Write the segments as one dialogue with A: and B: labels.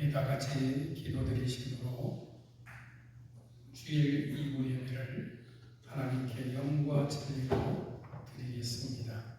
A: 우리 다 같이 기도드리심으로 주일 2부 예배를 하나님께 영과 진리로 드리겠습니다.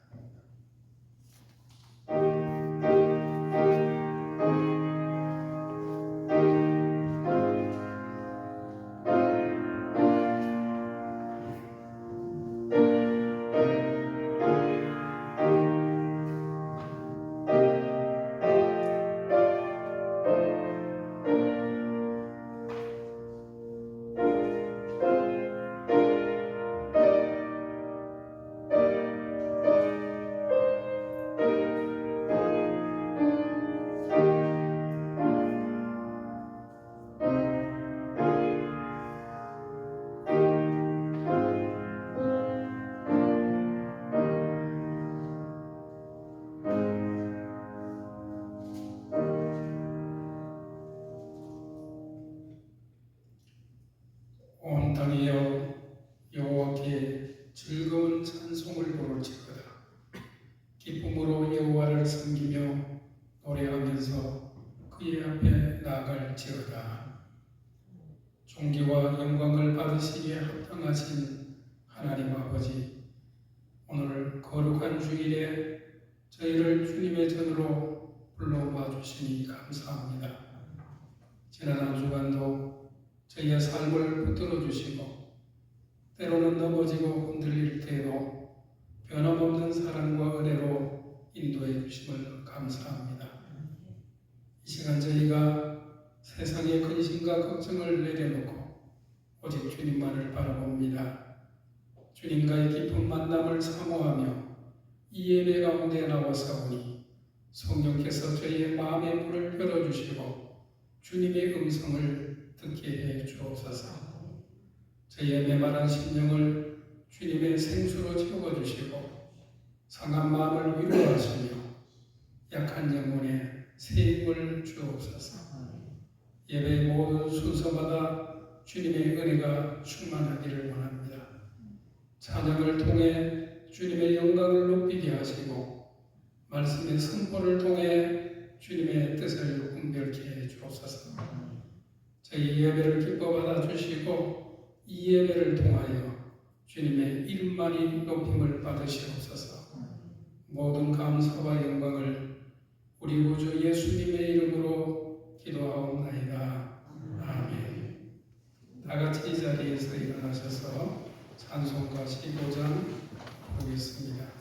A: 온 땅이여 여호와께 즐거운 찬송을 부를지어다. 기쁨으로 여호와를 섬기며 노래하면서 그의 앞에 나아갈지어다. 존귀와 영광을 받으시기에 합당하신 하나님 아버지, 오늘 거룩한 주일에 저희를 주님의 전으로 불러와 주시니 감사합니다. 지난 한 주간도 저희의 삶을 붙들어 주시고 때로는 넘어지고 흔들릴 때에도 변함없는 사랑과 은혜로 인도해 주심을 감사합니다. 이 시간 저희가 세상의 근심과 걱정을 내려놓고 오직 주님만을 바라봅니다. 주님과의 깊은 만남을 사모하며 이 예배 가운데 나와서오니 성령께서 저희의 마음의 문을 열어주시고 주님의 음성을 듣게 해 주옵소서. 저희의 메마른 심령을 주님의 생수로 채워주시고 상한 마음을 위로하시며 약한 영혼에 새 힘을 주옵소서. 예배의 모든 순서마다 주님의 은혜가 충만하기를 원합니다. 찬양을 통해 주님의 영광을 높이게 하시고 말씀의 선포를 통해 주님의 뜻을 분별케 해 주옵소서. 저희 예배를 기뻐 받아주시고 이 예배를 통하여 주님의 이름만이 높임을 받으시옵소서. 모든 감사와 영광을 우리 구주 예수님의 이름으로 기도하옵나이다. 아멘. 다같이 이 자리에서 일어나셔서 찬송가 15장 보겠습니다.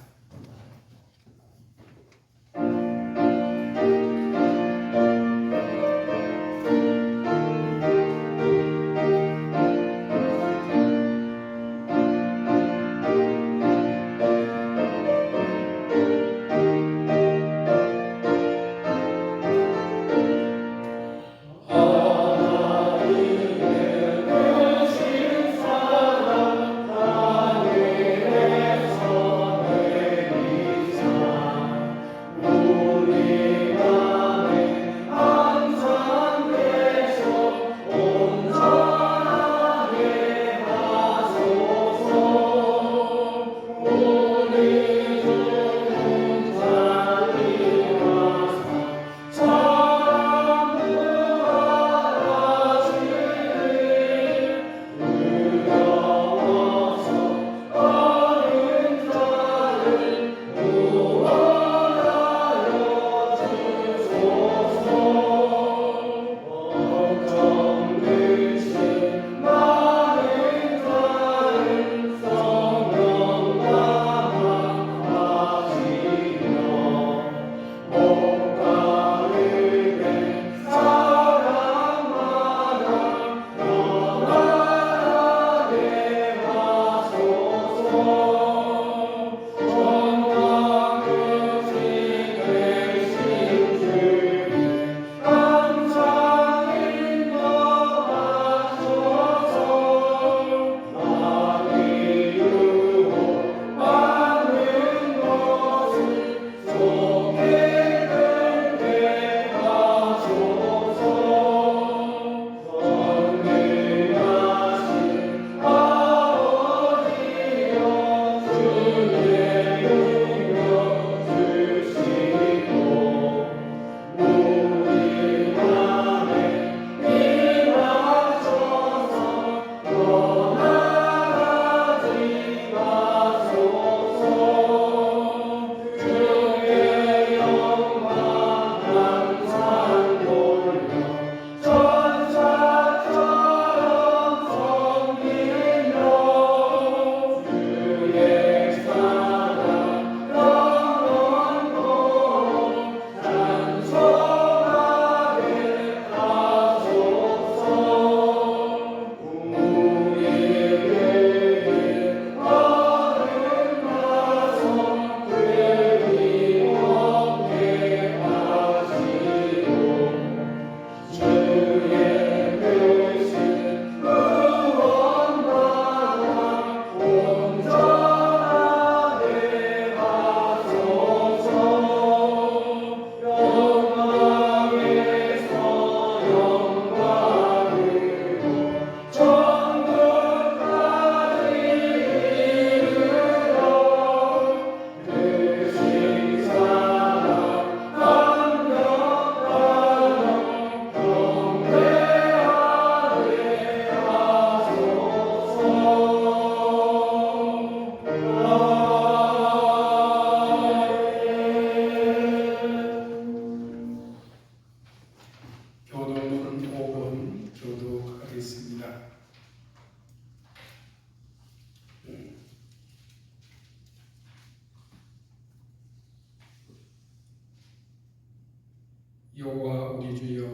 A: 여호와 우리 주여,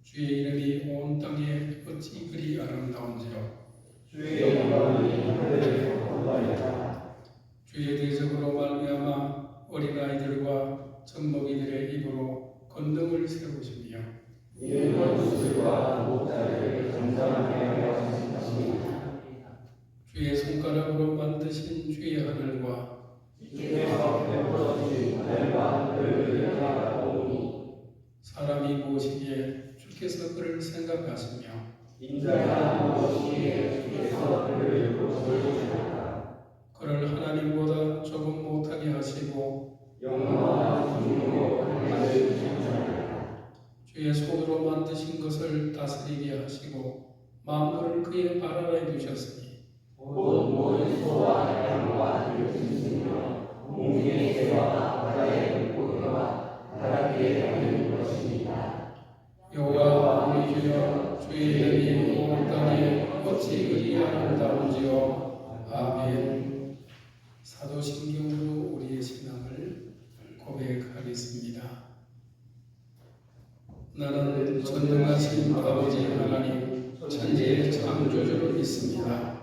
A: 주의 이름이 온 땅에 어찌 그리 아름다운지요.
B: 주의 영광이 하늘에 돋아있다.
A: 주의 대적으로 말미암아 어린아이들과 젖먹이들의 입으로 권능을 세우시며
B: 일본 수술과 목자를 정정하게 하여 주십니다.
A: 주의 손가락으로 만드신 주의 하늘과
B: 주께서 베풀어주신 하늘과 하늘을 향하오니
A: 사람이 무엇이기에 주께서 그를 생각하시며
B: 인자가 무엇이기에 주께서 그를 돌보시나이까.
A: 그를 하나님보다 조금 못하게 하시고
B: 영원한 중으로 하나님을 주시나이까.
A: 주의 손으로 만드신 것을 다스리게 하시고 만물을 그의 발 아래 두셨으니
B: 곧 모든 소와 양과 들짐승이며 공중의 새와 바다의 물고기와 바다에 다니는 것입니다.
A: 여호와 우리 주여, 주의 이름이 온 땅에 어찌 그리 아름다운지요. 아멘. 사도신경으로 우리의 신앙을 고백하겠습니다. 나는 전능하신 아버지 하나님 천지의 창조주를 믿습니다.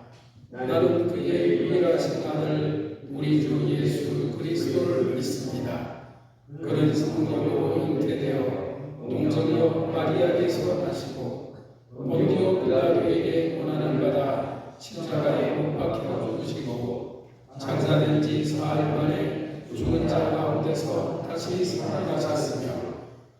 A: 나는 그의 유일하신 아들 우리 주 예수 그리스도를 믿습니다. 그는 성령으로 잉태되어 동정녀 마리아에게서 나시고 본디오 빌라도에게 고난을 받아 십자가에 못 박혀 죽으시고 장사된 지 사흘 만에 죽은 자 가운데서 다시 살아나셨으며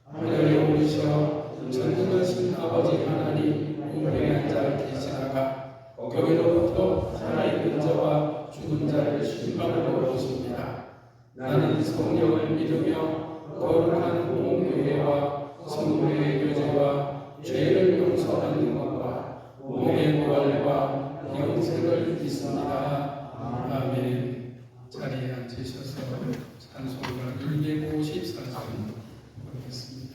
A: 하늘에 오르셔 전능하신 아버지 하나님 우편에 앉아 계시다가 거기로부터 살아있는 자와 죽은 자를 심판하러 오십니다. 나는 성령을 믿으며 거룩한 공교회와 성도의 교제와 죄를 용서받는 것과 몸의 부활과 영생을 믿습니다. 아멘. 자리에 앉으셔서 찬송가 254장 부르겠습니다.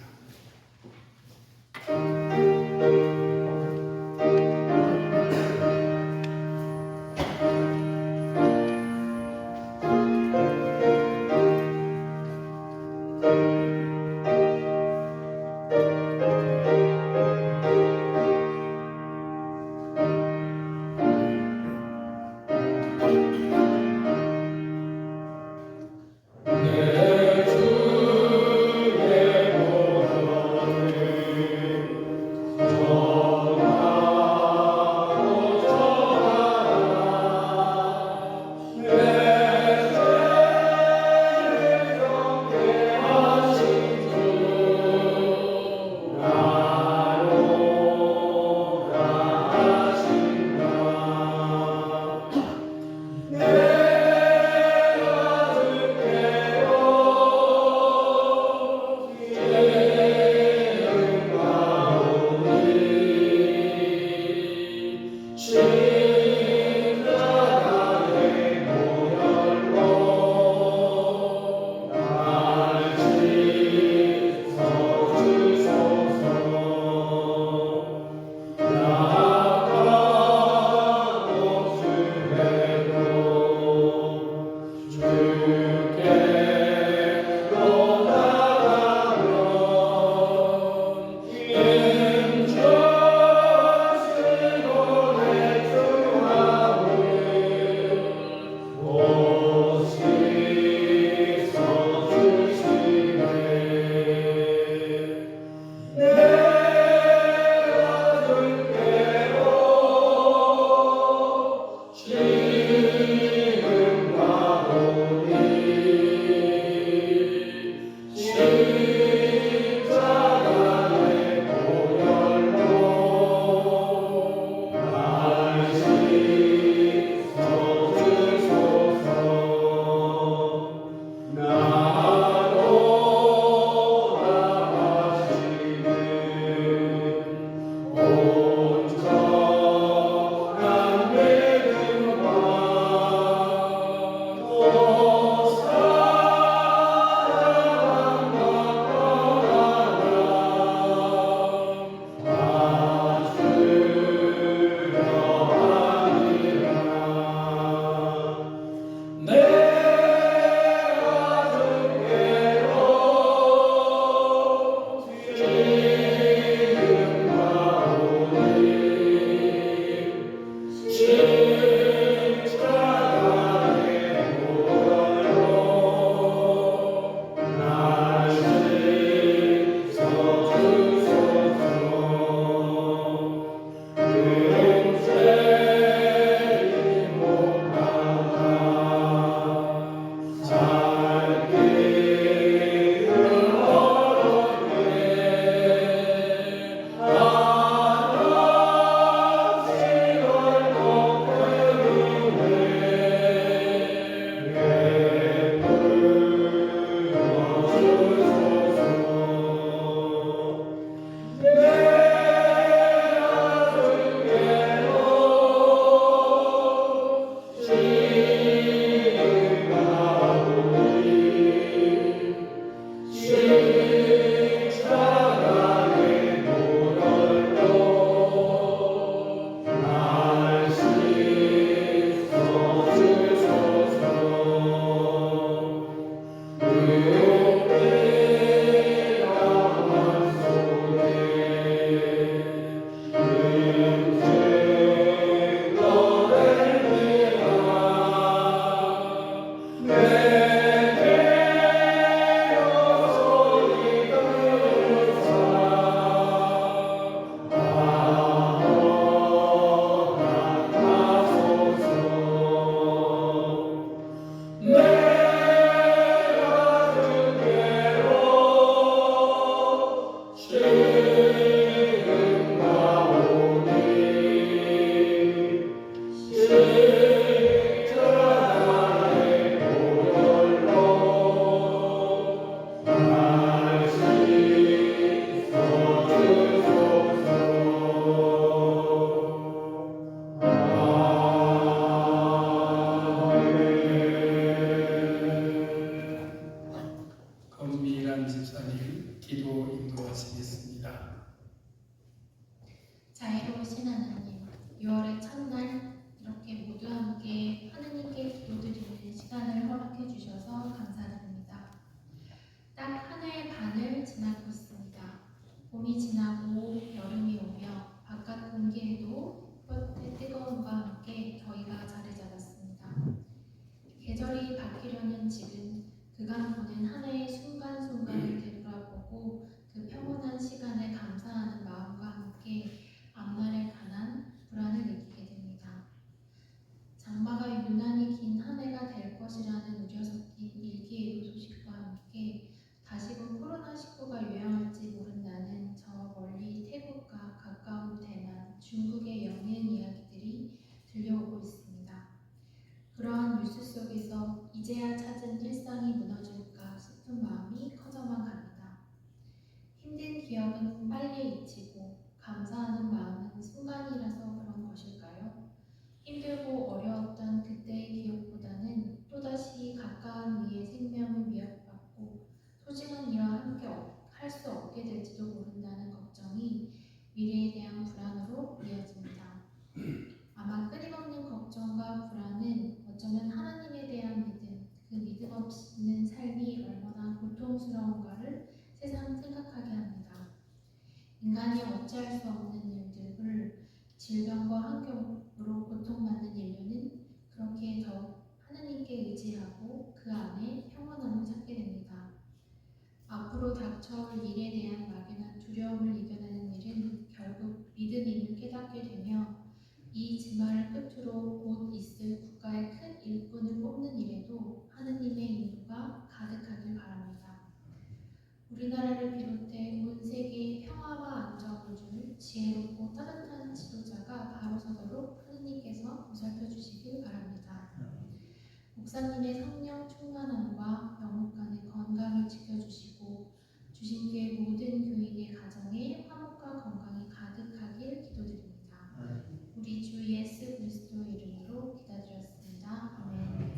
A: 목사님 기도 인도하시겠습니다.
C: 자애로우신 하나님, 6월의 첫날 이렇게 모두 함께 하느님께 기도드리는 시간을 허락해 주셔서 감사드립니다. 딱 한 해의 반을 지나고 있습니다. 봄이 지나고 여름이 오며 바깥 공기에도 햇볕의 뜨거움과 함께 더위가 자리 잡았습니다. 계절이 바뀌려는 지금 그간 보낸 한 해의 순간순간을 되돌아보고 그 평온한 시간에 감사하는 마음과 함께 앞날에 관한 불안을 느끼게 됩니다. 장마가 유난히 긴 한 해가 될 것이라는 우려 섞인 일기예보 소식과 함께 다시금 코로나19가 유행할지 모른다는 저 멀리 태국과 가까운 대만, 중국의 연이은 이야기들이 들려오고 있습니다. 그러한 뉴스 속에서 이제야 찾은 일상이 무너질까 싶은 마음이 커져만 갑니다. 힘든 기억은 빨리 잊히고 감사하는 마음은 순간이라서 그런 것일까요? 힘들고 어려웠던 그때의 기억보다는 또다시 가까운 이의 생명을 위협받고 소중한 이와 함께 할 수 없게 될지도 모른다는 걱정이 미래에 대한 불안으로 이어집니다. 아마 끊임없는 걱정과 불안은 어쩌면 하나님에 대한 믿음, 그 믿음 없는 삶이 얼마나 고통스러운가를 새삼 생각하게 합니다. 인간이 어찌할 수 없는 일들을 질병과 환경으로 고통받는 인류는 그렇게 더 하느님께 의지하고 그 안에 평온함을 찾게 됩니다. 앞으로 닥쳐올 일에 대한 막연한 두려움을 이겨내는 일은 결국 믿음임을 깨닫게 되며 이 주말을 끝으로 곧 있을 국가의 큰 일꾼을 뽑는 일에도 하느님의 인도가 가득하길 바랍니다. 우리나라를 비롯해 온 세계에 평화와 안정을 줄 지혜롭고 따뜻한 지도자가 바로 서도록 하느님께서 보살펴 주시길 바랍니다. 목사님의 성령 충만함과 영육간의 건강을 지켜주시고 주신 교회 모든 교인의 가정에 화목과 건강이 가득하길 기도드립니다. 우리 주 예수 그리스도 이름으로 기도드렸습니다. 아멘.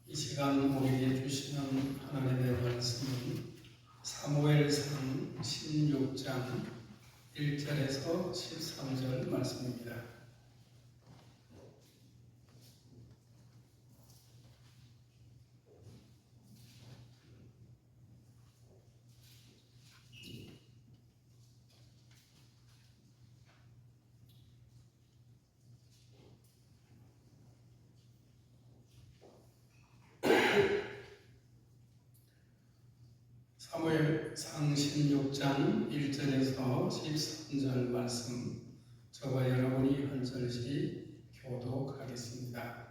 A: 이 시간 우리에게 주시는 하나님의 말씀은 사무엘상 16장 1절에서 13절 말씀입니다. 사무엘상 16장 1절에서 13절 말씀, 저와 여러분이 한 절씩 교독하겠습니다.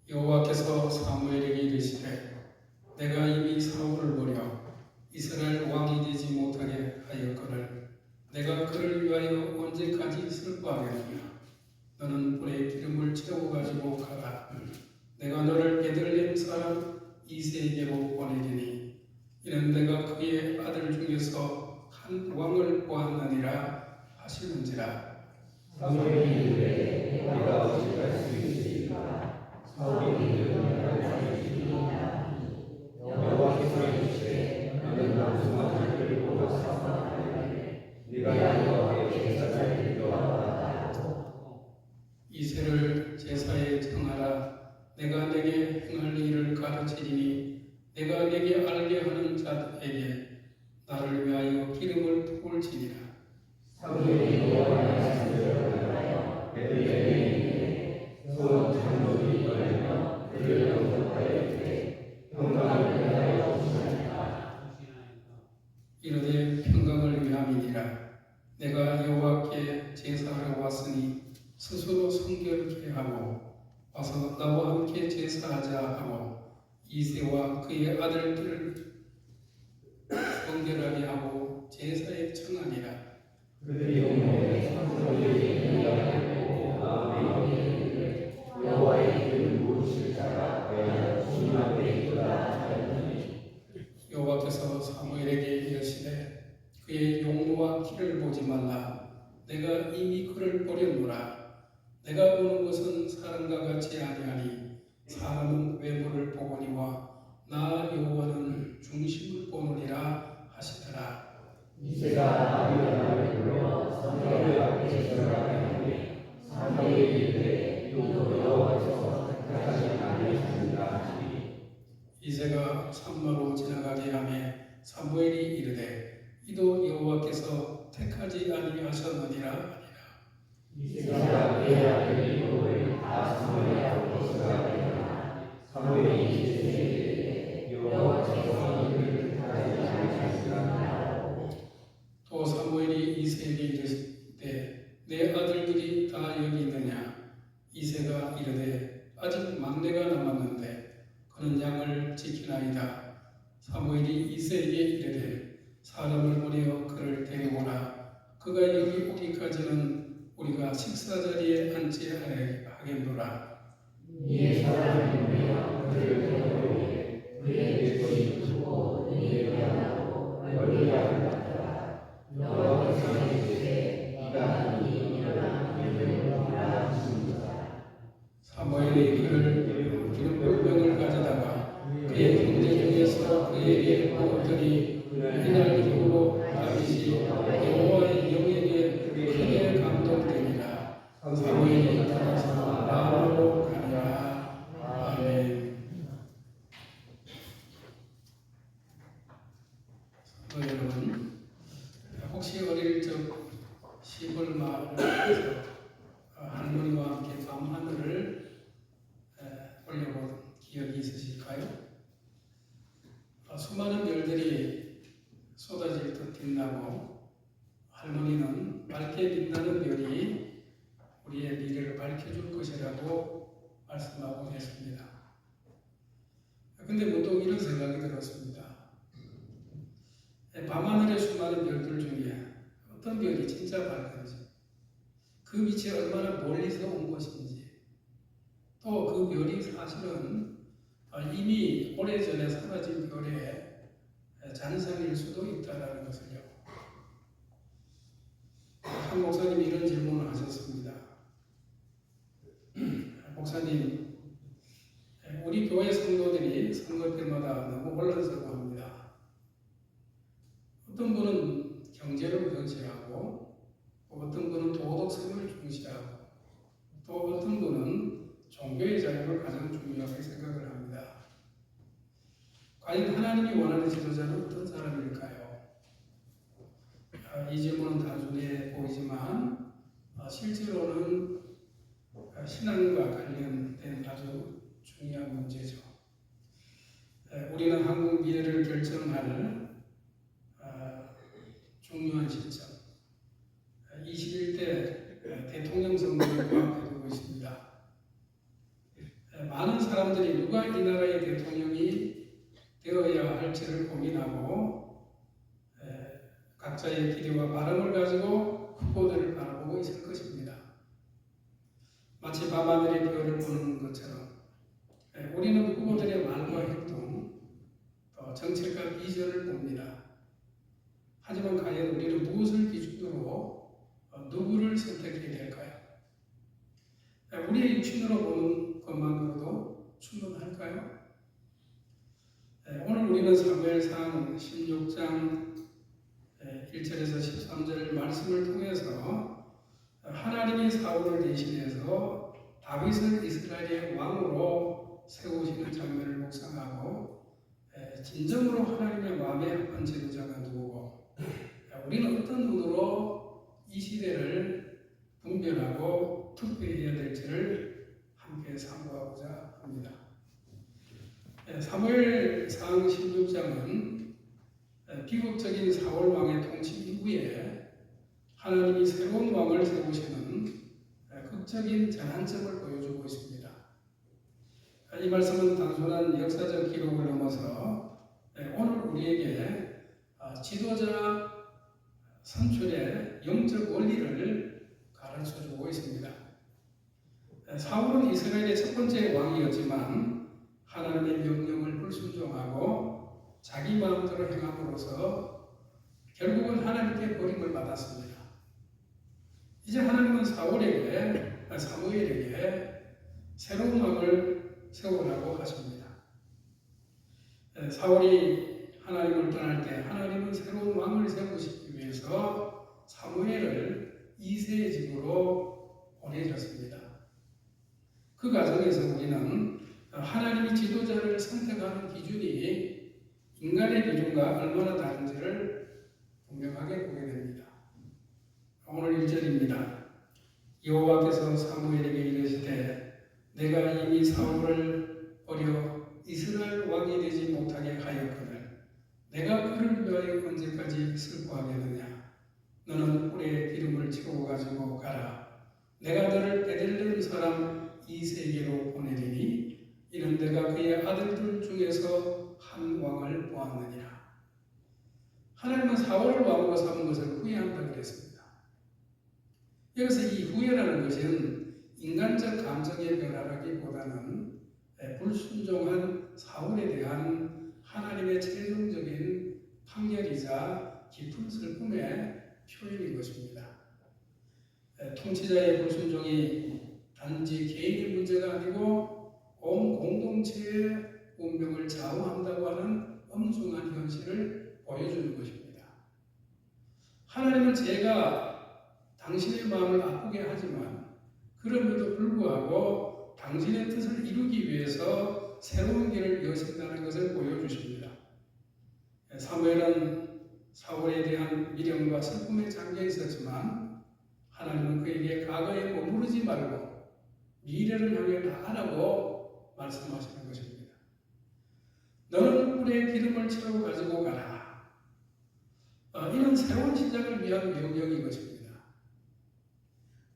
A: 여호와께서 사무엘에게 이르시되 내가 이미 사울을 버려 이스라엘 왕이 되지 못하게 하였거늘 내가 그를 위하여 언제까지 슬퍼하겠느냐. 너는 불에 기름을 채워 가지고 가라. 내가 너를 베들레헴 사람 이새에게로 보내리니 이는 내가 그의 아들 중에서 한 왕을 보았느니라 하시는지라.
B: 사무엘이 이르되 내가 어찌 갈 수 있으리까. 사울이 이르되 내가 죽이리이다. 여호와께서 이르시되 너는 남성한 자를 뽑아서 하되 네가 여호와께 제사를 드리려하다.
A: 이새를 제사에 정하라. 내가 내게 행할 일을 가르치리니 내가 내게 알게 하는 자에게 나를 위하여 기름을 부을지니라.
B: 사무엘이 여호와의 말씀을 들으러 베들레헴에 소 장로들이 걸며 그를 영접하여 이르되 평강을 위하여 주시나이까.
A: 이르되 평강을 위함이니라. 내가 여호와께 제사하러 왔으니 왕이 스스로 성결케 하고 와서 나와 함께 제사하자 하고 이새와 그의 아들들을 성결하게 하고 제사에 청하니라.
B: 그들이 영혼의 창조주의 인자하고 마음에 여호와의 이름을 모르실 자가 과연 주님 앞에 있도다 하였더니
A: 여호와께서 사무엘에게 이르시되 그의 용모와 키를 보지 말라. 내가 이미 그를 보렸노라. 내가 보는 것은 사람과 같이 아니하니 사람은 외모를 보거니와 나 여호와는 중심을 보느니라 하시더라.
B: 이새가 아비야를 불러 사무엘 앞에 절하게 하되 사무엘이 이르되 이도 여호와께서 택하지 아니하셨느니라 하시니
A: 이새가 산마로 지나가게 하매 사무엘이 이르되 이도 여호와께서 택하지 아니하셨느니라 하니라.
B: 이새가 그의 아들 이도를 다 사무엘 앞에 절하게 하나 사무엘이 이새에게 여호와께서 이를 택하지 아니하셨느니라.
A: 또 사무엘이 이새에게 이르시되 내 아들들이 다 여기 있느냐? 이새가 이르되 아직 막내가 남았는데 그는 양을 지키나이다. 사무엘이 이새에게 이르되 사람을 보내어 그를 데려오라. 그가 여기 오기까지는 우리가 식사 자리에 앉지 하겠노라.
B: 이에 사람이 보내어 그를 데려오되 그의 뱃속이 크고 눈이 변하고 얼굴이 아름답더라. 여호와께서 이르시되 네가 이 일어나 이름을 부르라 하시니라.
A: 사무엘이 그를 기름불병을 가져다가 그의 형제 중에서 그에게 부었더니 이날 이후로 다윗이 여호와의 영에게 크게 감동되니라. 사무엘이 따라서 라마로 가니라. 아멘. 성도 여러분, 혹시 어릴 적 시골 마을에서 할머니와 함께 밤하늘을 올려본 기억이 있으실까요? 수많은 별들이 쏟아질 듯 빛나고 할머니는 밝게 빛나는 별이 우리의 미래를 밝혀줄 것이라고 말씀하고 계십니다. 근데 문득 이런 생각이 들었습니다. 밤하늘의 수많은 별들 중에 어떤 별이 진짜 밝은지, 그 빛이 얼마나 멀리서 온 것인지, 또 그 별이 사실은 이미 오래전에 사라진 별의 잔상일 수도 있다는 것을요. 한 목사님이 이런 질문을 하셨습니다. 목사님, 우리 교회 성도들이 선거 때마다 너무 혼란스러워 합니다. 어떤 분은 경제를 우선시하고, 어떤 분은 도덕성을 중시하고, 또 어떤 분은 종교의 자유를 가장 중요하게 생각을 합니다. 과연 하나님이 원하는 지도자는 어떤 사람일까요? 이 질문은 단순해 보이지만 실제로는 신앙과 관련된 아주 중요한 문제죠. 우리는 한국 미래를 결정할 중요한 시점, 21대 대통령 선거를 코앞에 두고 있습니다. 많은 사람들이 누가 이 나라의 대통령이 되어야 할지를 고민하고 각자의 기대와 바람을 가지고 후보들을 바라보고 있을 것입니다. 마치 밤하늘의 별을 보는 것처럼 우리는 후보들의 말과 행동, 또 정책과 비전을 봅니다. 하지만 과연 우리는 무엇을 기준으로 누구를 선택해야 될까요? 우리의 육신으로 보는 것만으로도 충분할까요? 오늘 우리는 사무엘상 16장 1절에서 13절 말씀을 통해서 하나님이 사울을 대신해서 다윗을 이스라엘의 왕으로 세우시는 장면을 묵상하고 진정으로 하나님의 마음에 합한 지도자가 누구고 우리는 어떤 눈으로 이 시대를 분별하고 투표해야 될지를 함께 상고하고자 합니다. 사무엘상 16장은 비극적인 사울 왕의 통치 이후에 하나님이 새로운 왕을 세우시는 역사적인 전환점을 보여주고 있습니다. 이 말씀은 단순한 역사적 기록을 넘어서 오늘 우리에게 지도자 선출의 영적 원리를 가르쳐주고 있습니다. 사울은 이스라엘의 첫 번째 왕이었지만 하나님의 명령을 불순종하고 자기 마음대로 행함으로써 결국은 하나님께 버림을 받았습니다. 이제 하나님은 사무엘에게 새로운 왕을 세우라고 하십니다. 사울이 하나님을 떠날 때 하나님은 새로운 왕을 세우시기 위해서 사무엘을 이새의 집으로 보내셨습니다. 그 과정에서 우리는 하나님이 지도자를 선택하는 기준이 인간의 기준과 얼마나 다른지를 분명하게 보게 됩니다. 오늘 1절입니다. 여호와께서 사무엘에게 이르시되 내가 이미 사울을 버려 이스라엘 왕이 되지 못하게 하였거늘 내가 그를 위하여 언제까지 슬퍼하겠느냐. 너는 뿔에 기름을 채워 가지고 가라. 내가 너를 베들레헴 사람 이새에게로 보내리니 이는 내가 그의 아들들 중에서 한 왕을 보았느니라. 하나님은 사울을 왕으로 삼은 것을 후회한다고 그랬습니다. 여기서 이 후회라는 것은 인간적 감정의 변화라기보다는 불순종한 사울에 대한 하나님의 최종적인 판결이자 깊은 슬픔의 표현인 것입니다. 통치자의 불순종이 단지 개인의 문제가 아니고 온 공동체의 운명을 좌우한다고 하는 엄중한 현실을 보여주는 것입니다. 하나님은 제가 당신의 마음을 아프게 하지만 그럼에도 불구하고 당신의 뜻을 이루기 위해서 새로운 길을 여신다는 것을 보여주십니다. 사무엘은 사울에 대한 미련과 슬픔에 잠겨 있었지만 하나님은 그에게 과거에 머무르지 말고 미래를 향해 나아가라고 말씀하시는 것입니다. 너는 뿔에 기름을 채워 가지고 가라. 이는 새로운 시작을 위한 명령인 것입니다.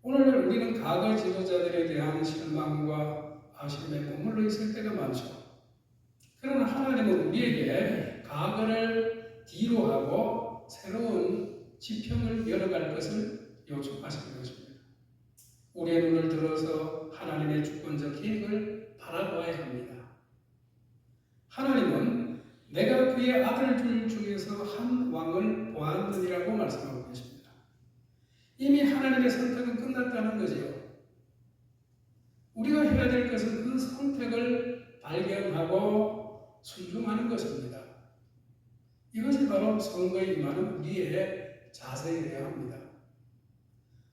A: 오늘날 우리는 과거 지도자들에 대한 실망과 아쉬움에 머물러 있을 때가 많죠. 그러나 하나님은 우리에게 과거를 뒤로 하고 새로운 지평을 열어갈 것을 요청하시는 것입니다. 우리의 눈을 들어서 하나님의 주권적 계획을 바라보아야 합니다. 하나님은 내가 그의 아들들 중에서 한 왕을 보았느니라고 말씀하고 계십니다. 이미 하나님의 선택은 끝났다는 거죠. 우리가 해야 될 것은 그 선택을 발견하고 순종하는 것입니다. 이것이 바로 선거에 임하는 우리의 자세여야 합니다.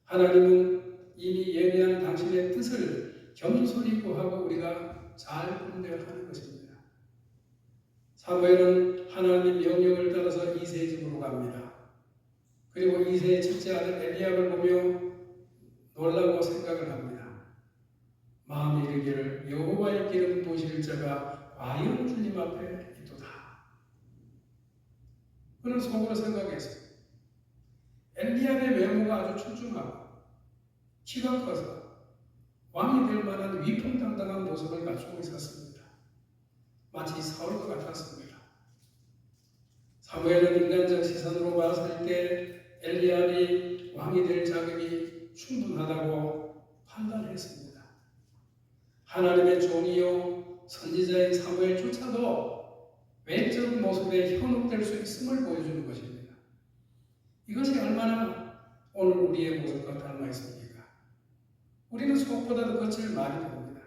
A: 하나님은 이미 예비한 당신의 뜻을 겸손히 구하고 우리가 잘 분별하는 것입니다. 사무엘은 하나님 명령을 따라서 이새의 집으로 갑니다. 그리고 이새의 첫째 아들 엘리압을 보며 놀라고 생각을 합니다. 마음이 이르기를 여호와의 기름 부으실 자가 과연 주님 앞에 있도다. 그는 속으로 생각했어요. 엘리압의 외모가 아주 출중하고 키가 커서 왕이 될 만한 위풍당당한 모습을 갖추고 있었습니다. 마치 사울과 같았습니다. 사무엘은 인간적 시선으로 봤을 때 엘리압이 왕이 될 자격이 충분하다고 판단했습니다. 하나님의 종이요 선지자인 사무엘조차도 외적 모습에 현혹될 수 있음을 보여주는 것입니다. 이것이 얼마나 오늘 우리의 모습과 닮아 있습니까? 우리는 속보다도 겉을 많이 봅니다.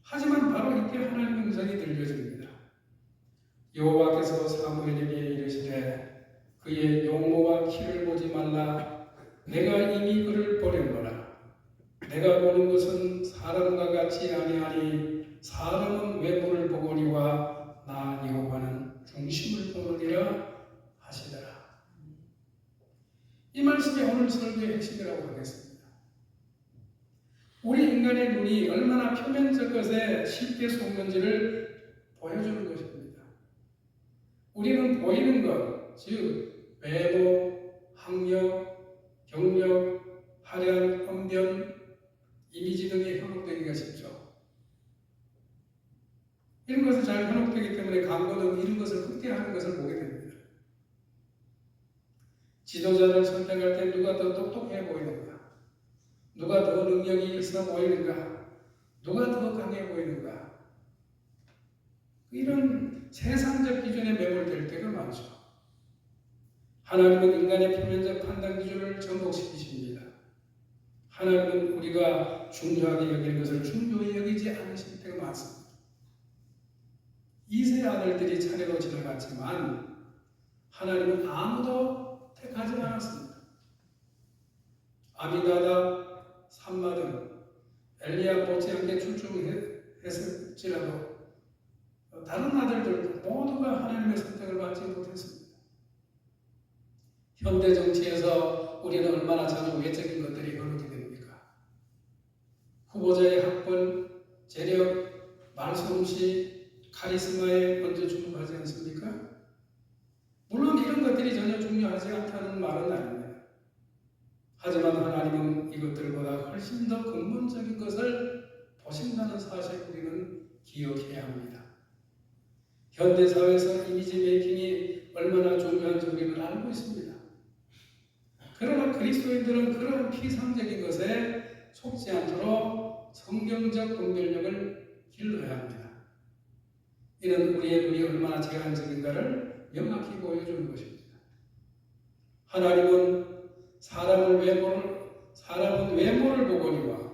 A: 하지만 바로 이때 하나님의 음성이 들려집니다. 여호와께서 사무엘에게 이르시되 그의 용모와 키를 보지 말라. 내가 이미 그를 버렸노라. 내가 보는 것은 사람과 같이 아니하니 사람은 외모를 보거니와 나 여호와는 중심을 보느니라 하시더라. 이 말씀이 오늘 설교의 핵심이라고 하겠습니다. 우리 인간의 눈이 얼마나 표면적 것에 쉽게 속는지를 보여주는 것입니다. 우리는 보이는 것, 즉 외모, 학력, 경력, 화려한 훈련, 이미지 등에 현혹되기가 쉽죠. 이런 것을 잘 현혹되기 때문에 광고 등 이런 것을 흑대하는 것을 보게 됩니다. 지도자를 선택할 때 누가 더 똑똑해 보이는가? 누가 더 능력이 있어 보이는가? 누가 더 강해 보이는가? 이런 세상적 기준에 매몰될 때가 많죠. 하나님은 인간의 표면적 판단 기준을 전복시키십니다. 하나님은 우리가 중요하게 여기는 것을 중요히 여기지 않으실 때가 많습니다. 이세 아들들이 차례로 지나갔지만 하나님은 아무도 택하지 않았습니다. 아미나답, 삼마 등 엘리야 못지않게 출중했을지라도 다른 아들들 모두가 하나님의 선택을 받지 못했습니다. 현대 정치에서 우리는 얼마나 자주 외적인 것들이 흐르게 됩니까? 후보자의 학벌, 재력, 말솜씨, 카리스마에 먼저 주목하지 않습니까? 물론 이런 것들이 전혀 중요하지 않다는 말은 아닙니다. 하지만 하나님은 이것들보다 훨씬 더 근본적인 것을 보신다는 사실을 우리는 기억해야 합니다. 현대사회에서 이미지 메이킹이 얼마나 중요한지 우리는 알고 있습니다. 그러나 그리스도인들은 그런 피상적인 것에 속지 않도록 성경적 분별력을 길러야 합니다. 이는 우리의 눈이 얼마나 제한적인가를 명확히 보여주는 것입니다. 하나님은 사람은 외모를 보거니와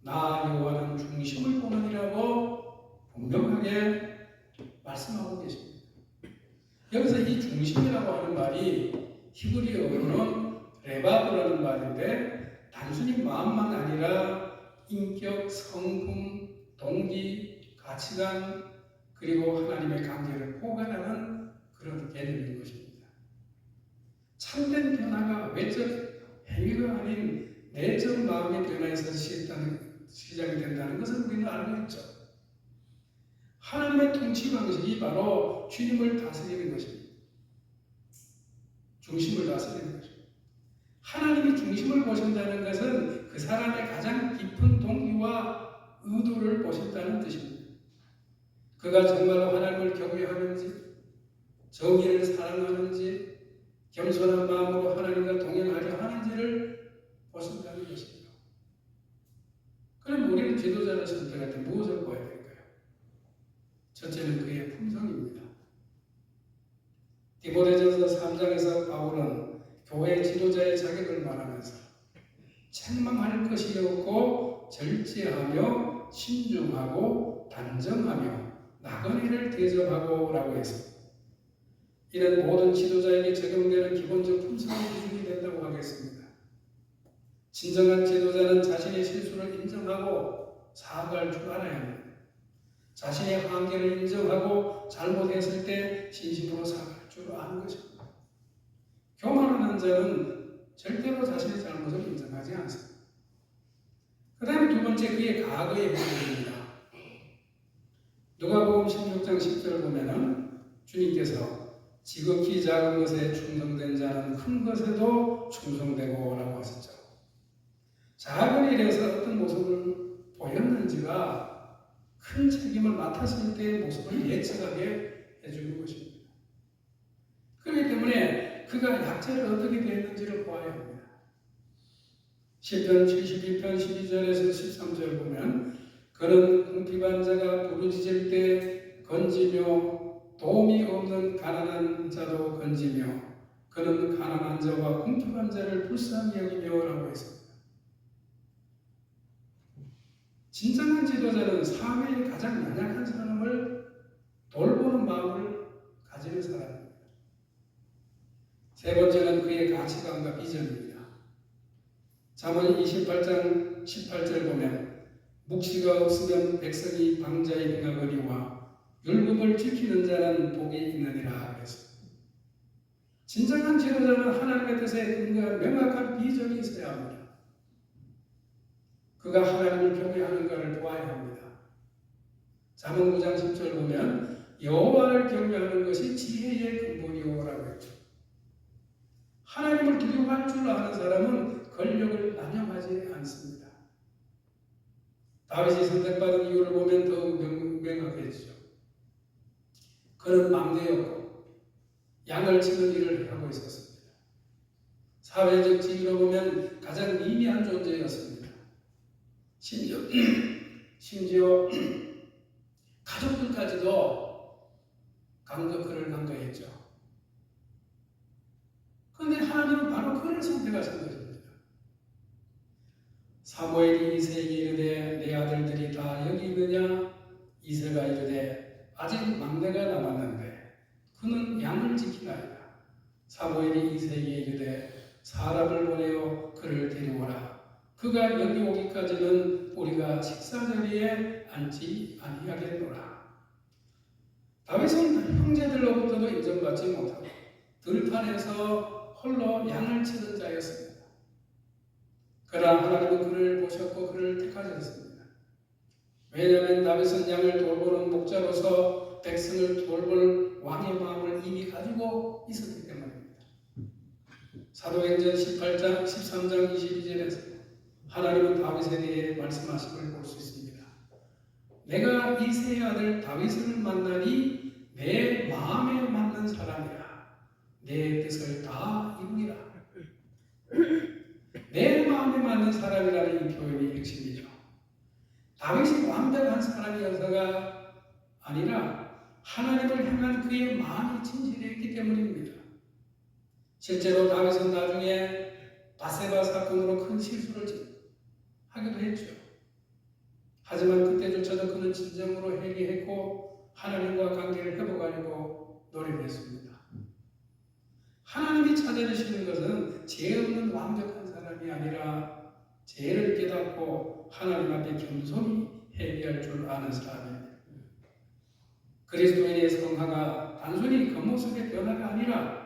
A: 나 여호와는 중심을 보느니라고 분명하게 말씀하고 계십니다. 여기서 이 중심이라고 하는 말이 히브리어로는 레바브라는 말인데 단순히 마음만 아니라 인격, 성품, 동기, 가치관 그리고 하나님의 관계를 포괄하는 그런 개념인 것입니다. 참된 변화가 외적 행위가 아닌 내적 마음의 변화에서 시작이 된다는 것을 우리는 알고 있죠. 하나님의 통치 방식이 바로 주님을 다스리는 것입니다. 중심을 다스리는 것입니다. 하나님이 중심을 보신다는 것은 그 사람의 가장 깊은 동기와 의도를 보신다는 뜻입니다. 그가 정말로 하나님을 경외하는지, 정의를 사랑하는지, 겸손한 마음으로 하나님과 동행하려 하는지를 보신다는 것입니다. 그럼 우리는 지도자를 선택할 때 무엇을 보아야 될까요? 첫째는 그의 품성입니다. 디모데전서 3장에서 바울은 교회 지도자의 자격을 말하면서 책망할 것이 없고 절제하며 신중하고 단정하며 나그네를 대접하고 라고 했습니다. 이는 모든 지도자에게 적용되는 기본적 품성의 기준이 된다고 하겠습니다. 진정한 지도자는 자신의 실수를 인정하고 사과할 줄 알아야 합니다. 자신의 한계를 인정하고 잘못했을 때 진심으로 사과할 줄 아는 것입니다. 교만한 자는 절대로 자신의 잘못을 인정하지 않습니다. 그 다음에 두 번째 그의 과거의 모습입니다. 누가복음 16장 10절 보면은 주님께서 지극히 작은 것에 충성된 자는 큰 것에도 충성되고 라고 하셨죠. 작은 일에서 어떤 모습을 보였는지가 큰 책임을 맡았을 때의 모습을 예측하게 해주는 것입니다. 그렇기 때문에 그가 약자를 어떻게 대했는지를 보아야 합니다. 시편 72편 12절에서 13절 보면 그는 궁핍한 자가 부르짖을 때 건지며 도움이 없는 가난한 자도 건지며 그는 가난한 자와 궁핍한 자를 불쌍히 여기며 라고 했습니다. 진정한 지도자는 사회의 가장 연약한 사람을 돌보는 마음을 가지는 사람입니다. 세 번째는 그의 가치관과 비전입니다. 잠언 28장 18절 보면 묵시가 없으면 백성이 방자히 행하거니와 율법을 지키는 자는 복이 있느니라 그랬습니다. 진정한 지도자는 하나님의 뜻에 근거한 명확한 비전이 있어야 합니다. 그가 하나님을 경외하는가를 보아야 합니다. 잠언 9장 10절 보면 여호와를 경외하는 것이 지혜의 근본이오라고 했죠. 하나님을 두려워할 줄 아는 사람은 권력을 남용하지 않습니다. 다윗이 선택받은 이유를 보면 더욱 명확해지죠. 그는 막내였고 양을 치는 일을 하고 있었습니다. 사회적 지위로 보면 가장 미미한 존재였습니다. 심지어 가족들까지도 그를 간과했죠. 그런데 하나님은 바로 그를 선택하신 것입니다. 사무엘이 이새에게 이르되 내 아들들이 다 여기 있느냐? 이새가 이르되 아직 막내가 남았는데 그는 양을 지키나이다. 사무엘이 이새에게 이르되 사람을 보내어 그를 데려오라. 그가 여기 오기까지는 우리가 식사자리에 앉지 아니하겠노라. 다윗은 형제들로부터도 인정받지 못하고 들판에서 홀로 양을 치는 자였습니다. 그러나 하나님은 그를 보셨고 그를 택하셨습니다. 왜냐하면 다윗은 양을 돌보는 목자로서 백성을 돌볼 왕의 마음을 이미 가지고 있었기 때문입니다. 사도행전 13장 22절에서 하나님은 다윗에 대해 말씀하심을 볼 수 있습니다. 내가 이새의 아들 다윗을 만나니 내 마음에 맞는 사람이라. 내 뜻을 다 이루리라. 내 마음에 맞는 사람이라는 이 표현이 핵심이죠. 다윗이 완벽한 사람이어서가 아니라 하나님을 향한 그의 마음이 진실했기 때문입니다. 실제로 다윗은 나중에 바세바 사건으로 큰 실수를 하기도 했죠. 하지만 그때조차도 그는 진정으로 회개했고 하나님과 관계를 회복하려고 노력했습니다. 하나님이 찾아주시는 것은 죄 없는 완벽한 사람이 아니라 죄를 깨닫고 하나님 앞에 겸손히 회개할 줄 아는 사람입니다. 그리스도인의 성화가 단순히 겉모습의 변화가 아니라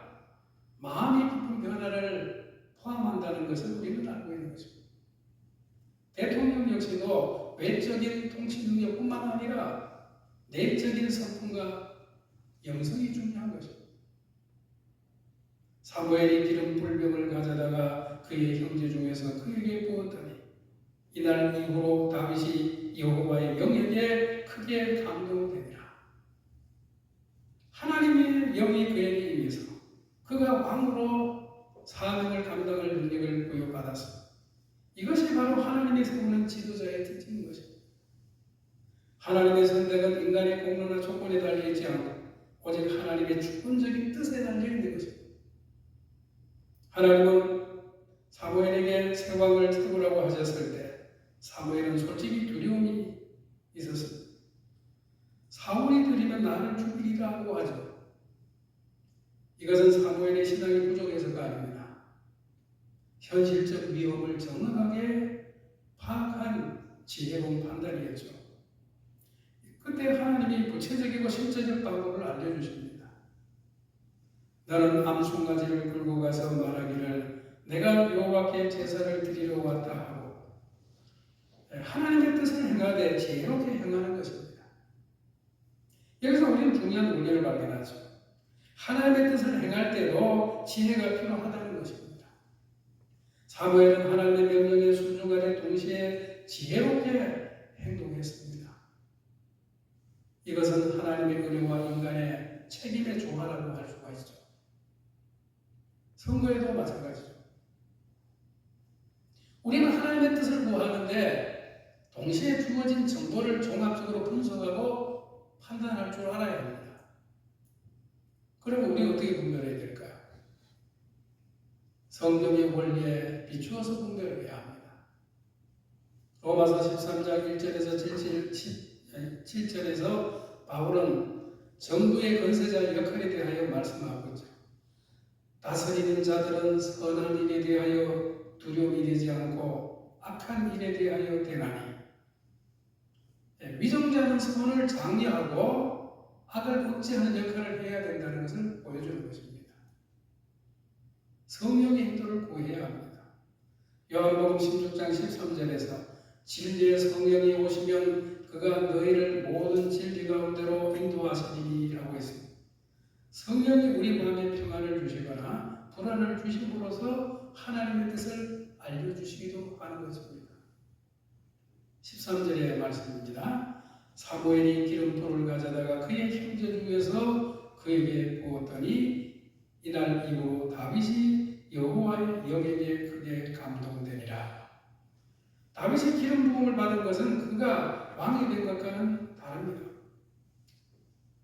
A: 마음이 깊은 변화를 포함한다는 것을 우리는 알고 있는 것입니다. 대통령 역시도 외적인 통치 능력뿐만 아니라 내적인 성품과 영성이 중요한 것입니다. 사무엘이 기름 불병을 가져다가 그의 형제 중에서 그에게 부었더니 이날 이후로 다윗이 여호와의 영에게 크게 감동되니라. 하나님의 영이 그에게 임해서 그가 왕으로 사명을 감당할 능력을 부여받았습니다. 이것이 바로 하나님이 세우는 지도자의 특징인 것입니다. 하나님의 선택은 인간의 공로나 조건에 달려있지 않고 오직 하나님의 주권적인 뜻에 달려있는 것입니다. 하나님은 사무엘에게 새 왕을 세우라고 하셨을 때 사무엘은 솔직히 두려움이 있었습니다. 사울이 들이면 나를 죽이리라고 하죠. 이것은 사무엘의 신앙이 부족해서가 아닙니다. 현실적 위험을 정확하게 파악한 지혜로운 판단이었죠. 그때 하나님이 구체적이고 실제적 방법을 알려주십니다. 너는 암송아지를 끌고 가서 말하기를 내가 여호와께 제사를 드리러 왔다 하고 하나님의 뜻을 행하되 지혜롭게 행하는 것입니다. 여기서 우리는 중요한 원리를 발견하죠. 하나님의 뜻을 행할 때도 지혜가 필요하다는 것입니다. 사무엘은 하나님의 명령에 순종하되 동시에 지혜롭게 행동했습니다. 이것은 하나님의 은혜와 인간의 책임의 조화라고 할 수가 있죠. 선거에도 마찬가지죠. 우리는 하나님의 뜻을 구하는데 동시에 주어진 정보를 종합적으로 분석하고 판단할 줄 알아야 합니다. 그러면 우리 어떻게 분별해야 될까요? 성경의 원리에 비추어서 분별해야 합니다. 로마서 13장 1절에서 7절에서 바울은 정부의 권세자 역할에 대하여 말씀하고 있죠. 다스리는 자들은 선한 일에 대하여 두려움이 되지 않고 악한 일에 대하여 대나니 위정자는 선을 장려하고 악을 억제하는 역할을 해야 된다는 것을 보여주는 것입니다. 성령의 인도를 구해야 합니다. 요한복음 16장 13절에서 진리의 성령이 오시면 그가 너희를 모든 진리 가운데로 인도하시리라고 했습니다. 성령이 우리 마음에 평안을 주시거나 불안을 주심으로써 하나님의 뜻을 알려주시기도 하는 것입니다. 13절의 말씀입니다. 사무엘이 기름돌을 가져다가 그의 형제 중에서 그에게 부었더니 이날 이후로 다윗이 여호와의 영에게 크게 감동되니라. 다윗이 기름 부음을 받은 것은 그가 왕이 된 것과는 다릅니다.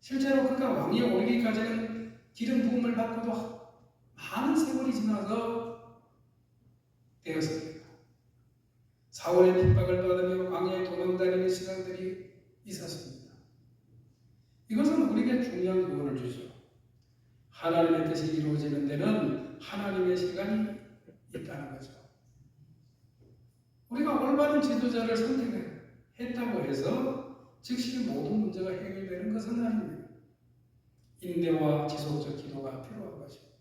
A: 실제로 그가 왕위에 오르기까지는 기름 부음을 받고도 많은 세월이 지나서 되었습니다. 사울의 핍박을 받으며 광야에 도망다니는 시간들이 있었습니다. 이것은 우리에게 중요한 교훈을 주죠. 하나님의 뜻이 이루어지는 데는 하나님의 시간이 있다는 거죠. 우리가 올바른 지도자를 선택했다고 해서 즉시 모든 문제가 해결되는 것은 아닙니다. 인내와 지속적 기도가 필요한 것입니다.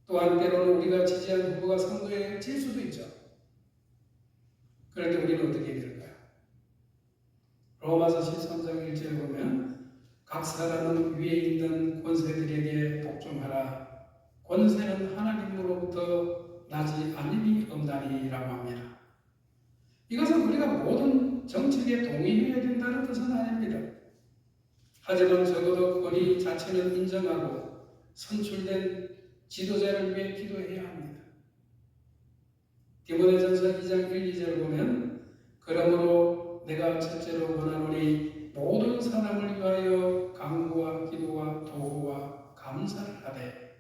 A: 또한 때로는 우리가 지지한 후보가 선거에 질 수도 있죠. 그럴 때 우리는 어떻게 해야 될까요? 로마서 13장 1절에 보면 각 사람은 위에 있는 권세들에게 복종하라. 권세는 하나님으로부터 나지 아님이 없나니라고 합니다. 이것은 우리가 모든 정책에 동의해야 된다는 뜻은 아닙니다. 하지만 적어도 권위 자체는 인정하고 선출된 지도자를 위해 기도해야 합니다. 디모데전서 2장 1, 2절을 보면 그러므로 내가 첫째로 원하노니 모든 사람을 위하여 간구와 기도와 도구와 감사를 하되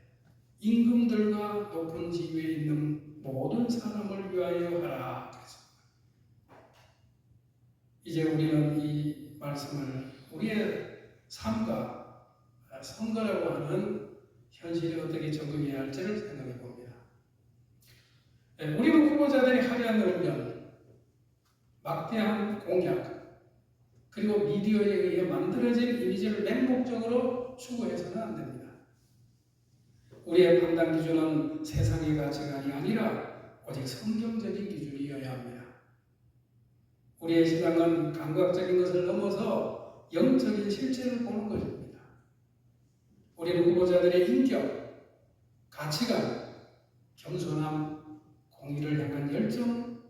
A: 임금들과 높은 지위에 있는 모든 사람을 위하여 하라. 이제 우리는 이 말씀을 우리의 삶과 선거라고 하는 현실에 어떻게 적응해야 할지를 생각해 봅니다. 우리는 후보자들이 하려는 의견, 막대한 공약, 그리고 미디어에 의해 만들어진 이미지를 맹목적으로 추구해서는 안 됩니다. 우리의 판단 기준은 세상의 가치관이 아니라 오직 성경적인 기준이어야 합니다. 우리의 신앙은 감각적인 것을 넘어서 영적인 실체를 보는 것입니다. 우리는 후보자들의 인격, 가치관, 겸손함, 공의를 향한 열정,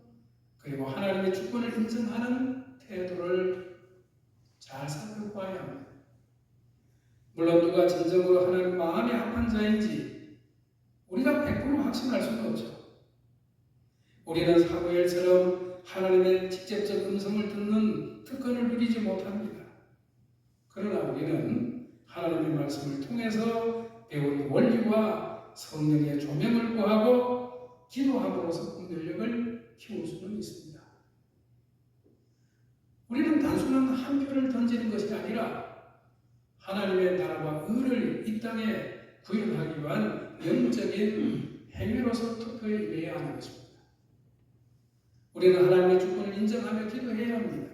A: 그리고 하나님의 주권을 인정하는 태도를 잘 살펴봐야 합니다. 물론 누가 진정으로 하나님 마음에 합한 자인지 우리가 100% 확신할 수는 없죠. 우리는 사무엘처럼 하나님의 직접적 음성을 듣는 특권을 누리지 못합니다. 그러나 우리는 하나님의 말씀을 통해서 배운 원리와 성령의 조명을 구하고 기도함으로써 분별력을 키울 수는 있습니다. 우리는 단순한 한 표를 던지는 것이 아니라 하나님의 나라와 의를 이 땅에 구현하기 위한 영적인 행위로서 투표에 임해야 하는 것입니다. 우리는 하나님의 주권을 인정하며 기도해야 합니다.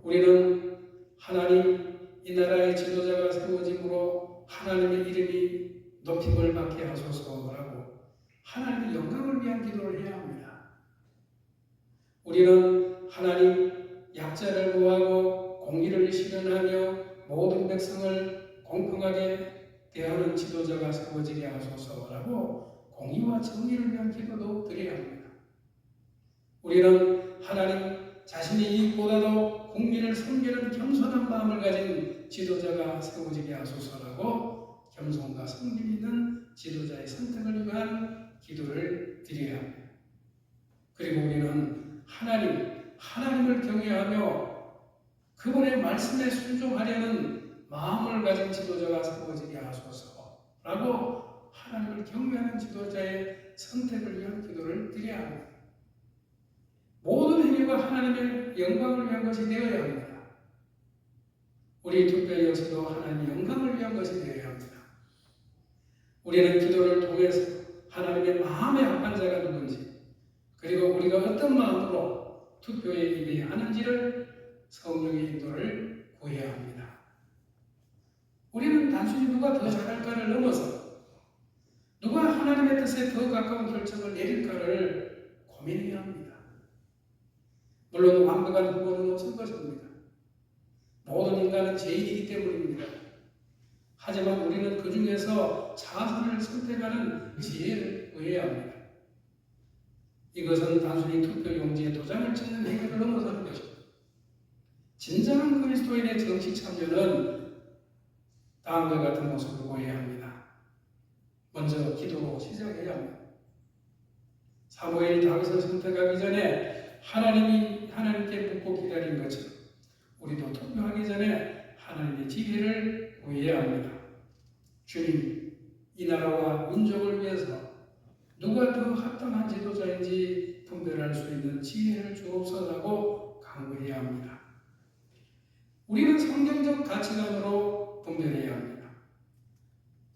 A: 우리는 하나님 이 나라의 지도자가 세워짐으로 하나님의 이름이 높임을 받게 하소서라고 하나님의 영광을 위한 기도를 해야 합니다. 우리는 하나님 약자를 구하고 공의를 실현하며 모든 백성을 공평하게 대하는 지도자가 세워지게 하소서라고 공의와 정의를 위한 기도도 드려야 합니다. 우리는 하나님 자신의 이익보다도 국민을 섬기는 겸손한 마음을 가진 지도자가 세워지게 하소서라고 겸손과 섬김 있는 지도자의 선택을 위한 기도를 드려야 합니다. 그리고 우리는 하나님을 경외하며 그분의 말씀에 순종하려는 마음을 가진 지도자가 세워지게 하소서라고 하나님을 경외하는 지도자의 선택을 위한 기도를 드려야 합니다. 모든 행위가 하나님의 영광을 위한 것이 되어야 합니다. 우리 투표 역시도 하나님의 영광을 위한 것이 되어야 합니다. 우리는 기도를 통해서 하나님의 마음에 합한 자가 누군지, 그리고 우리가 어떤 마음으로 투표에 임해야 하는지를 성령의 인도를 구해야 합니다. 우리는 단순히 누가 더 잘할까를 넘어서 누가 하나님의 뜻에 더 가까운 결정을 내릴까를 고민해야 합니다. 물론 완벽한 후보는 없을 것입니다. 모든 인간은 죄인이기 때문입니다. 하지만 우리는 그 중에서 자선을 선택하는 지혜를 구해야 합니다. 이것은 단순히 투표용지에 도장을 찍는 행위를 넘어서는 것입니다. 진정한 그리스도인의 정치 참여는 다음과 같은 모습을 보여야 합니다. 먼저 기도로 시작해야 합니다. 사무엘이 다윗을 선택하기 전에 하나님께 묻고 기다린 것처럼 우리도 투표하기 전에 하나님의 지혜를 구해야 합니다. 주님, 이 나라와 민족을 위해서 누가 더 합당한 지도자인지 분별할 수 있는 지혜를 주옵소서라고 간구해야 합니다. 우리는 성경적 가치관으로 분별해야 합니다.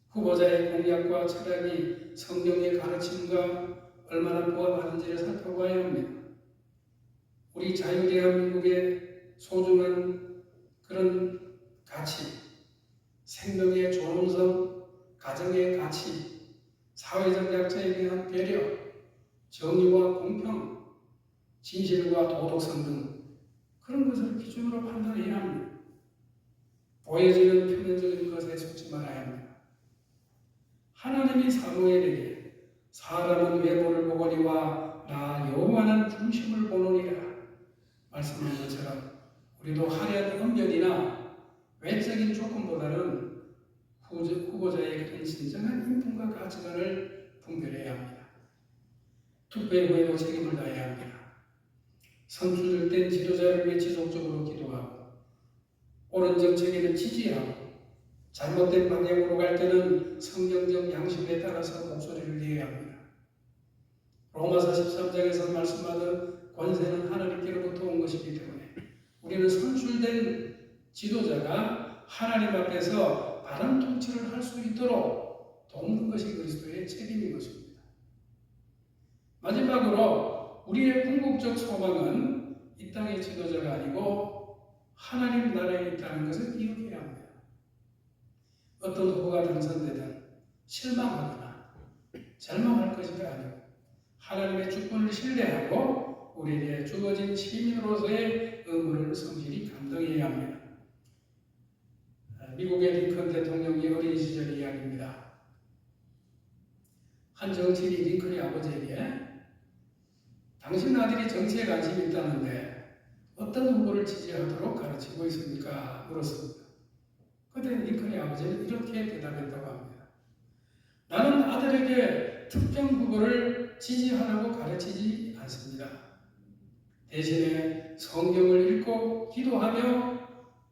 A: 후보자의 공약과 철학이 성경의 가르침과 얼마나 부합하는지를 살펴봐야 합니다. 우리 자유대한민국의 소중한 그런 가치, 생명의 존엄성, 가정의 가치, 사회적 약자에 대한 배려, 정의와 공평, 진실과 도덕성 등 그런 것을 기준으로 판단해야 합니다. 보여지는 표면적인 것에 속지 말아야 합니다. 하나님이 사무엘에게 사람은 외모를 보거니와 나 여호와는 중심을 보노니라 말씀한 것처럼 우리도 화려한 언변이나 외적인 조건보다는 후보자의 그런 진정한 인품과 가치관을 분별해야 합니다. 투표 후에도 책임을 다해야 합니다. 선출된 지도자를 위해 지속적으로 기도하고 옳은 정책에는 지지하고 잘못된 방향으로 갈 때는 성경적 양심에 따라서 목소리를 내야 합니다. 로마서 13장에서 말씀하던 권세는 하나님께로부터 온 것이기 때문에 우리는 선출된 지도자가 하나님 앞에서 바른 통치를 할 수 있도록 돕는 것이 그리스도의 책임인 것입니다. 마지막으로 우리의 궁극적 소망은 이 땅의 지도자가 아니고 하나님 나라에 있다는 것을 기억해야 합니다. 어떤 후보가 당선되든 실망하거나 절망할 것이 아니고 하나님의 주권을 신뢰하고 우리에게 주어진 시민으로서의 의무를 성실히 감당해야 합니다. 미국의 링컨 대통령이 어린 시절 이야기입니다. 한 정치인이 링컨의 아버지에게 당신 아들이 정치에 관심이 있다는데 어떤 후보를 지지하도록 가르치고 있습니까? 물었습니다. 그때 링컨의 아버지는 이렇게 대답했다고 합니다. 나는 아들에게 특정 후보를 지지하라고 가르치지 않습니다. 대신에 성경을 읽고 기도하며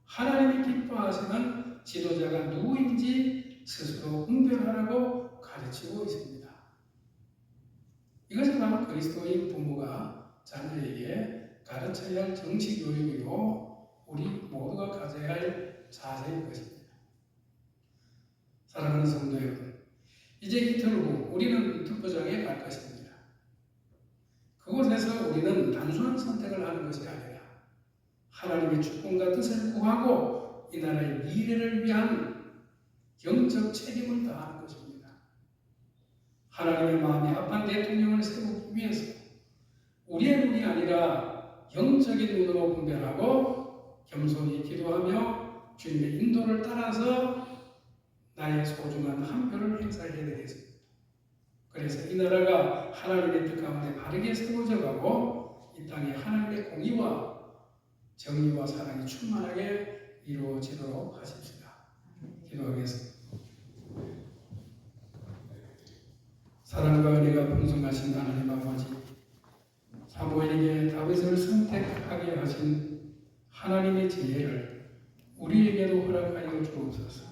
A: 하나님이 기뻐하시는 지도자가 누구인지 스스로 분별하라고 가르치고 있습니다. 이것이 바로 그리스도인 부모가 자녀에게 가르쳐야 할 정치 교육이고 우리 모두가 가져야 할 자세인 것입니다. 사랑하는 성도 여러분, 이제 이틀 후 우리는 투표장에 갈 것입니다. 그곳에서 우리는 단순한 선택을 하는 것이 아니라 하나님의 주권과 뜻을 구하고 이 나라의 미래를 위한 영적 책임을 다하는 것입니다. 하나님의 마음이 합한 대통령을 세우기 위해서 우리의 눈이 아니라 영적인 눈으로 분별하고 겸손히 기도하며 주님의 인도를 따라서 나의 소중한 한 표를 행사해야 되겠습니다. 그래서 이 나라가 하나님의 뜻 가운데 바르게 세워져 가고 이 땅에 하나님의 공의와 정의와 사랑이 충만하게 이루어지도록 하십시다. 기도하겠습니다. 사랑과 은혜가 풍성하신 하나님 아버지, 사무엘에게 다윗을 선택하게 하신 하나님의 지혜를 우리에게도 허락하여 주옵소서.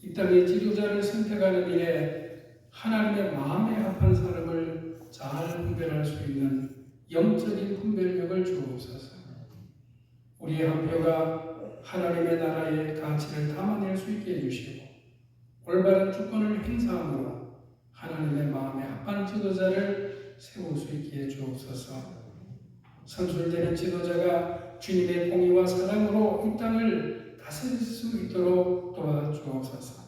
A: 이 땅의 지도자를 선택하는 일에 하나님의 마음에 합한 사람을 잘 분별할 수 있는 영적인 분별력을 주옵소서. 우리의 한 표가 하나님의 나라의 가치를 담아낼 수 있게 해주시고 올바른 주권을 행사함으로 하나님의 마음에 합한 지도자를 세울 수 있게 해주옵소서. 선출되는 지도자가 주님의 공의와 사랑으로 이 땅을 다스릴 수 있도록 도와주옵소서.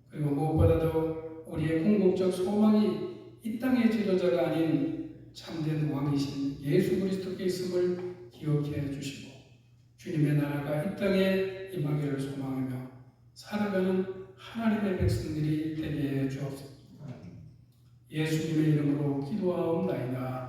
A: 그리고 무엇보다도 우리의 궁극적 소망이 이 땅의 지도자가 아닌 참된 왕이신 예수 그리스도께 있음을 기억해 주시고 주님의 나라가 이 땅에 임하기를 소망하며 살아가는 하나님의 백성들이 되게 해 주옵소서. 예수님의 이름으로 기도하옵나이다.